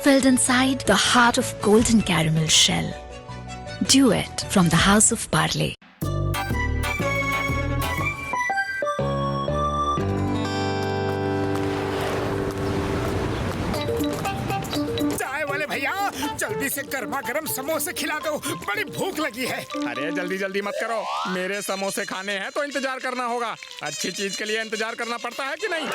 filled inside the heart of golden caramel shell. Duet from the House of Parle. जल्दी से गर्मा गर्म समोसे खिला दो, बड़ी भूख लगी है। अरे जल्दी जल्दी मत करो, मेरे समोसे खाने हैं तो इंतजार करना होगा। अच्छी चीज के लिए इंतजार करना पड़ता है कि नहीं?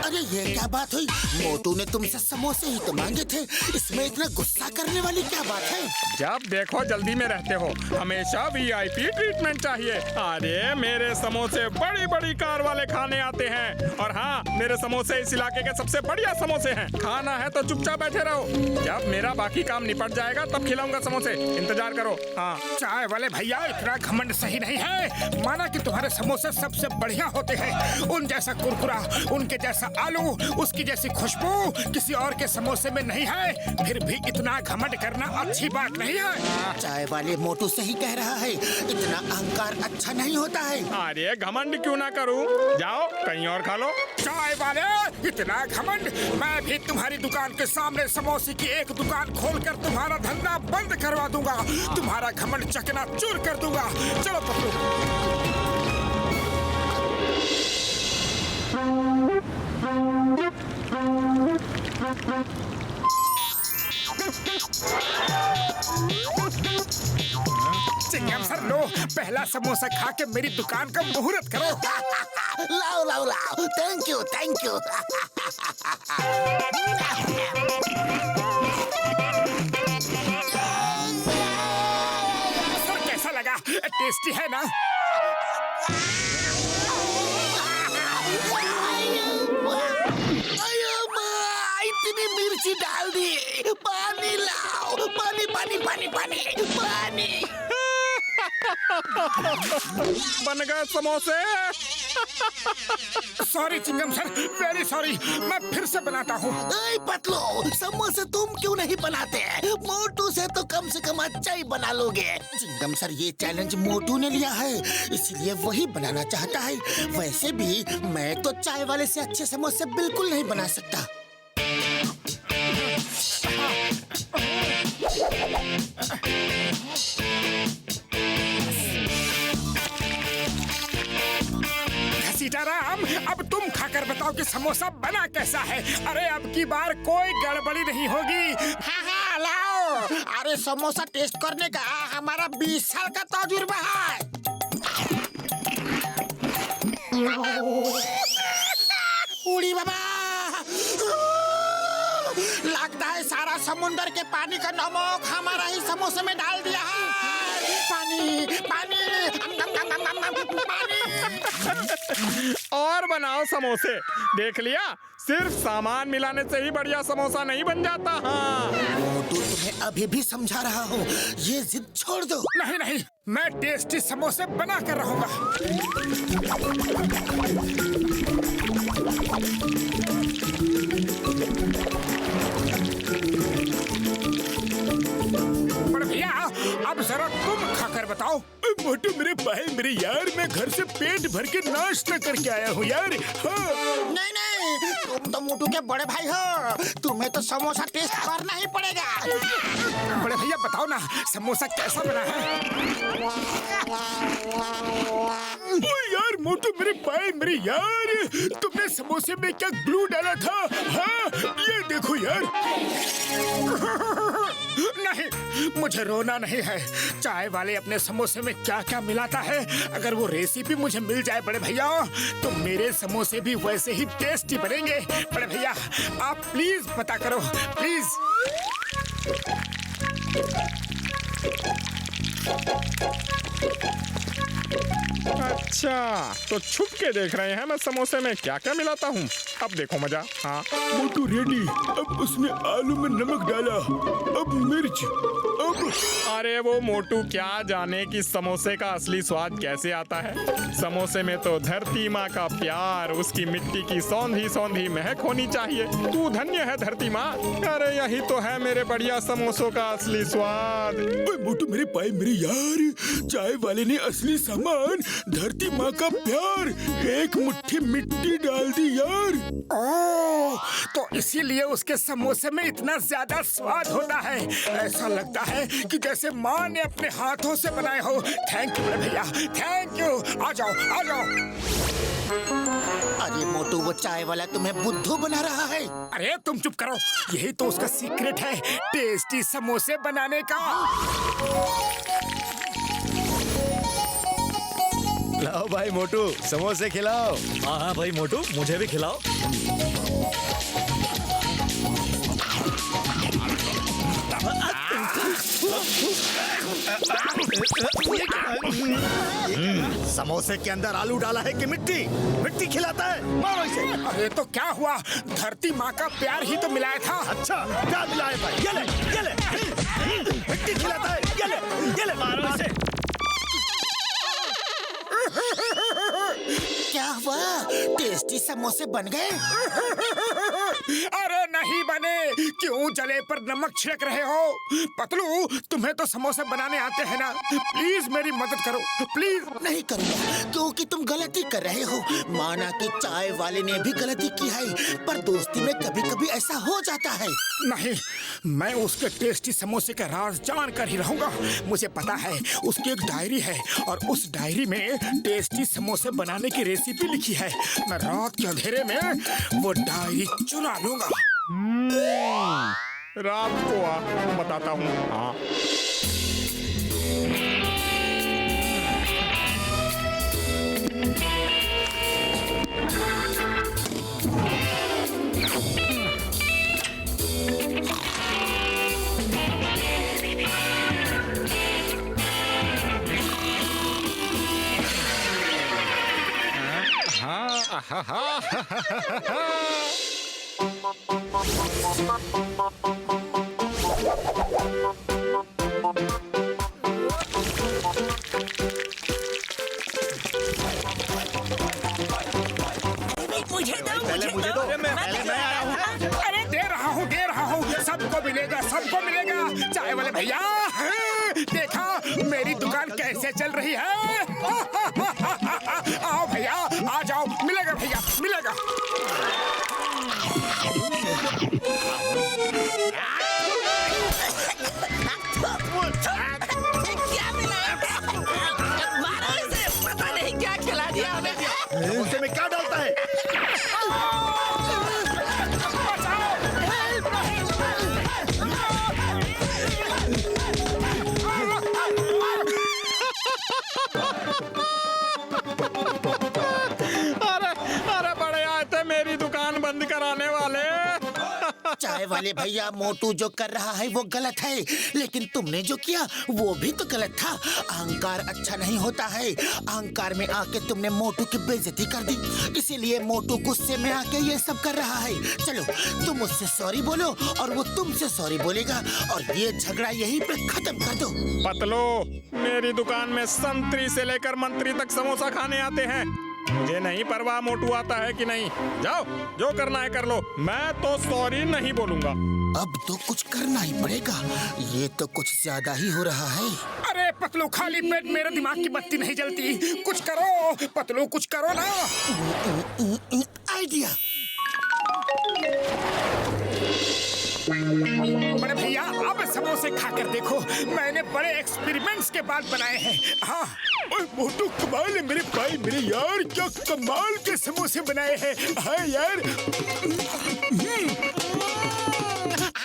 अरे ये क्या बात हुई? मोटू ने तुमसे समोसे ही तो मांगे थे, इसमें इतना गुस्सा करने वाली क्या बात है? जब देखो जल्दी में रहते हो, हमेशा VIP ट्रीटमेंट चाहिए। अरे मेरे समोसे बड़ी बड़ी कार वाले खाने आते हैं, और हाँ, मेरे समोसे इस इलाके के सबसे बढ़िया समोसे हैं। खाना है तो चुपचाप बैठे रहो, जब मेरा बाकी काम निपट जाएगा तब खिलाऊंगा समोसे, इंतजार करो। हाँ, चाय वाले भैया इतना घमंड सही नहीं है। माना कि तुम्हारे समोसे सबसे बढ़िया होते हैं, उन जैसा कुरकुरा, उनके जैसा आलू, उसकी जैसी खुशबू किसी और के समोसे में नहीं है, फिर भी इतना घमंड करना अच्छी बात नहीं है। चाय वाले मोटू सही कह रहा है, इतना अहंकार अच्छा नहीं होता है। अरे घमंड क्यों ना करूं, जाओ कहीं और खा लो। चाय वाले इतना घमंड, मैं भी तुम्हारी दुकान के सामने समोसे की एक दुकान खोलकर तुम्हारा धंधा बंद करवा दूंगा, तुम्हारा घमंड चकनाचूर कर दूंगा। चलो पकड़ो। चिंगम सर लो, पहला समोसा खा के मेरी दुकान का मुहूर्त करो। लाओ लाओ लाओ, thank you thank you. Sir कैसा लगा? टेस्टी है ना? इतनी मिर्ची डाल दी, पानी लाओ, पानी पानी पानी पानी पानी। बन गए समोसे। सॉरी चिंगम सर, वेरी सॉरी, मैं फिर से बनाता हूँ। पतलो, समोसे तुम क्यों नहीं बनाते? मोटू से तो कम से कम अच्छा ही बना लोगे। चिंगम सर, ये चैलेंज मोटू ने लिया है, इसलिए वही बनाना चाहता है। वैसे भी मैं तो चाय वाले से अच्छे समोसे बिल्कुल नहीं बना सकता। सीताराम, अब तुम खाकर बताओ कि समोसा बना कैसा है। अरे अब की बार कोई गड़बड़ी नहीं होगी। हाँ हाँ लाओ। अरे समोसा टेस्ट करने का हमारा 20 साल का तजुर्बा है। उड़ी बाबा, लगता है सारा समुंदर के पानी का नमक हमारा ही समोसे में डाल दिया है। पानी पानी पानी। और बनाओ समोसे, देख लिया, सिर्फ सामान मिलाने से ही बढ़िया समोसा नहीं बन जाता। हाँ, मोटू तुम्हें अभी भी समझा रहा हूँ, ये जिद छोड़ दो। नहीं नहीं, मैं टेस्टी समोसे बना कर रहूंगा। भैया अब जरा तुम खाकर बताओ। मोटू मेरे भाई, मेरे यार, मैं घर से पेट भर के नाश्ता करके आया हूँ यार। हाँ। नहीं नहीं, तुम तो मोटू के बड़े भाई हो, तुम्हें तो समोसा टेस्ट करना ही पड़ेगा। बड़े भैया बताओ ना, समोसा कैसा बना है? ओ यार मोटू मेरे भाई, मेरे यार, तुमने समोसे में क्या ग्लू डाला था? हाँ, ये देखो यार। नहीं, मुझे रोना नहीं है। चाय वाले अपने समोसे में क्या क्या मिलाता है, अगर वो रेसिपी मुझे मिल जाए बड़े भैया, तो मेरे समोसे भी वैसे ही टेस्टी बनेंगे। बड़े भैया आप प्लीज पता करो, प्लीज। अच्छा, तो छुप के देख रहे हैं मैं समोसे में क्या क्या मिलाता हूँ। अब देखो मजा। हाँ, मोटू रेडी। अब उसने आलू में नमक डाला, अब मिर्च, अब अरे वो मोटू क्या जाने कि समोसे का असली स्वाद कैसे आता है। समोसे में तो धरती माँ का प्यार, उसकी मिट्टी की सौंधी सौंधी महक होनी चाहिए। तू धन्य है धरती माँ। अरे यही तो है मेरे बढ़िया समोसों का असली स्वाद। मोटू मेरे भाई, मेरे यार, चाय वाले ने असली सामान धरती माँ का प्यार, एक मुट्ठी मिट्टी डाल दी यार। ओह, तो इसीलिए उसके समोसे में इतना ज्यादा स्वाद होता है। ऐसा लगता है कि जैसे माँ ने अपने हाथों से बनाए हो। थैंक यू बड़े भैया, थैंक यू। आ जाओ आ जाओ। अरे मोटू, वो चाय वाला तुम्हें बुद्धू बना रहा है। अरे तुम चुप करो, यही तो उसका सीक्रेट है, टेस्टी समोसे बनाने का। लाओ भाई मोटू, समोसे खिलाओ। हाँ हाँ भाई मोटू, मुझे भी खिलाओ। समोसे के अंदर आलू डाला है कि मिट्टी? मिट्टी खिलाता है, मारो इसे। अरे तो क्या हुआ, धरती माँ का प्यार ही तो मिलाया था। अच्छा, क्या मिलाया था? ये ले, मिट्टी खिलाता है। ये ले, मारो इसे। क्या हुआ, टेस्टी समोसे बन गए? अरे नहीं बने, क्यों जले पर नमक छिड़क रहे हो? पतलू, तुम्हें तो समोसे बनाने आते हैं ना, प्लीज मेरी मदद करो प्लीज। नहीं करूँगा, क्योंकि तुम गलती कर रहे हो। माना कि चाय वाले ने भी गलती की है, पर दोस्ती में कभी-कभी ऐसा हो जाता है। नहीं, मैं उसके टेस्टी समोसे का राज जान कर ही रहूंगा। मुझे पता है उसकी एक डायरी है और उस डायरी में टेस्टी समोसे बनाने की रेसिपी लिखी है। मैं रात के अंधेरे में वो डायरी चुरा लूंगा। रात को आ, बताता हूँ। हाँ मुझे दो। अरे दे रहा हूँ, सबको मिलेगा, सबको मिलेगा। चाय वाले भैया, देखा मेरी दुकान कैसे चल रही है। आओ भैया, आ जाओ, मिलेगा भैया, मिलेगा। क्या मिला? मारो इसे, पता नहीं क्या खिला दिया हमें। समोसे में क्या डालता है? अरे बड़े आए थे मेरी दुकान बंद कराने वाले। चाय वाले भैया, मोटू जो कर रहा है वो गलत है, लेकिन तुमने जो किया वो भी तो गलत था। अहंकार अच्छा नहीं होता है। अहंकार में आके तुमने मोटू की बेइज्जती कर दी, इसीलिए मोटू गुस्से में आके ये सब कर रहा है। चलो तुम उससे सॉरी बोलो और वो तुमसे सॉरी बोलेगा और ये झगड़ा यहीं पे खत्म कर दो। पतलो, मेरी दुकान में संतरी से लेकर मंत्री तक समोसा खाने आते हैं। मुझे नहीं परवाह मोटू आता है कि नहीं। जाओ, जो करना है कर लो, मैं तो सॉरी नहीं बोलूंगा। अब तो कुछ करना ही पड़ेगा, ये तो कुछ ज्यादा ही हो रहा है। अरे पतलू, खाली पेट मेरे दिमाग की बत्ती नहीं जलती। कुछ करो पतलू, कुछ करो ना। आइडिया। बड़े भैया, अब समोसे खाकर देखो, मैंने बड़े एक्सपेरिमेंट्स के बाद बनाए हैं। हाँ, मोटू कमाल है मेरे भाई, मेरे यार, क्या कमाल के समोसे बनाए हैं। हाँ यार,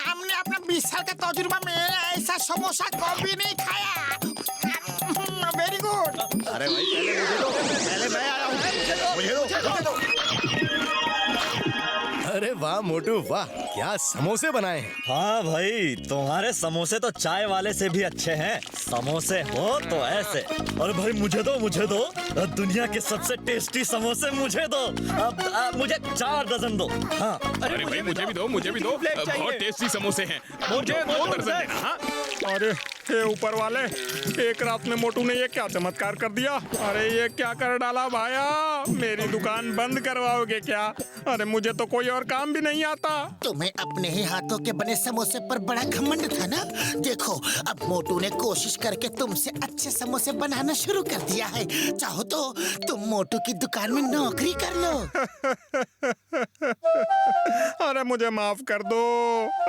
हमने अपना 20 साल का तजुर्बा में ऐसा समोसा कभी नहीं खाया। Very good. अरे भाई, पहले मुझे दो, पहले मैं आ रहा हूँ। मुझे दो। अरे वाह मोटू, वाह, क्या समोसे बनाए हैं। हाँ भाई, तुम्हारे समोसे तो चाय वाले से भी अच्छे हैं। समोसे हो तो ऐसे। अरे भाई मुझे दो, दुनिया के सबसे टेस्टी समोसे मुझे दो। अब मुझे 4 दर्जन दो। हाँ। अरे भाई मुझे भी दो, बहुत टेस्टी समोसे हैं। मुझे 2 दर्जन देना। हाँ? अरे हे ऊपर वाले, एक रात में मोटू ने ये क्या चमत्कार कर दिया। अरे ये क्या कर डाला भाया। मेरी दुकान बंद करवाओगे क्या? अरे मुझे तो कोई और काम भी नहीं आता। तुम्हें अपने ही हाथों के बने समोसे पर बड़ा घमंड था ना। देखो अब मोटू ने कोशिश करके तुमसे अच्छे समोसे बनाना शुरू कर दिया है। चाहो तो तुम मोटू की दुकान में नौकरी कर लो। अरे मुझे माफ कर दो।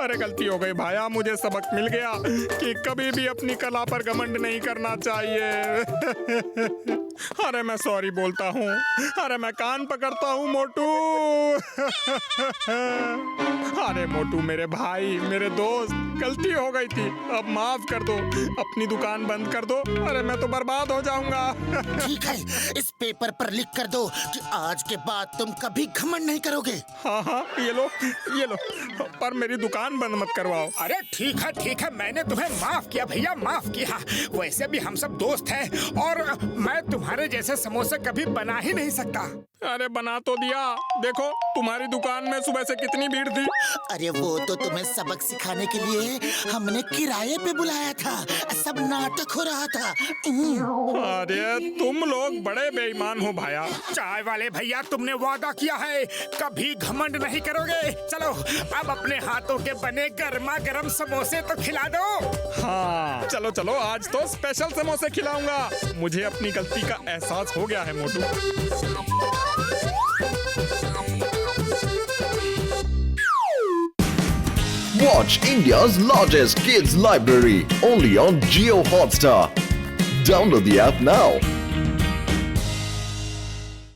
अरे गलती हो गई भाया, मुझे सबक मिल गया कि कभी भी अपनी कला पर घमंड नहीं करना चाहिए। अरे मैं सॉरी बोलता हूँ। अरे मैं कान पकड़ता हूँ मोटू। अरे मोटू मेरे भाई, मेरे दोस्त, गलती हो गई थी, अब माफ कर दो। अपनी दुकान बंद कर दो। अरे मैं तो बर्बाद हो जाऊंगा। ठीक है, इस पेपर पर लिख कर दो कि आज के बाद तुम कभी घमंड नहीं करोगे। हाँ हाँ, ये लो, पर मेरी दुकान बंद मत करवाओ। अरे ठीक है, मैंने तुम्हें माफ किया भैया, माफ किया। वैसे भी हम सब दोस्त हैं और मैं तुम्हारे जैसे समोसे कभी बना ही नहीं सकता। अरे बना तो दिया। देखो तुम्हारी दुकान में सुबह से कितनी भीड़ थी। अरे वो तो तुम्हें सबक सिखाने के लिए हमने किराए पे बुलाया था। सब नाटक हो रहा था। अरे तुम लोग बड़े बेईमान हो भाया। चाय वाले भैया, तुमने वादा किया है कभी घमंड नहीं करोगे। चलो अब अपने हाथों के बने गर्मा गर्म समोसे तो खिला दो। हाँ चलो चलो, आज तो स्पेशल समोसे खिलाऊंगा। मुझे अपनी गलती का एहसास हो गया है मोटू। Watch India's largest kids library only on Jio Hotstar. Download the app now.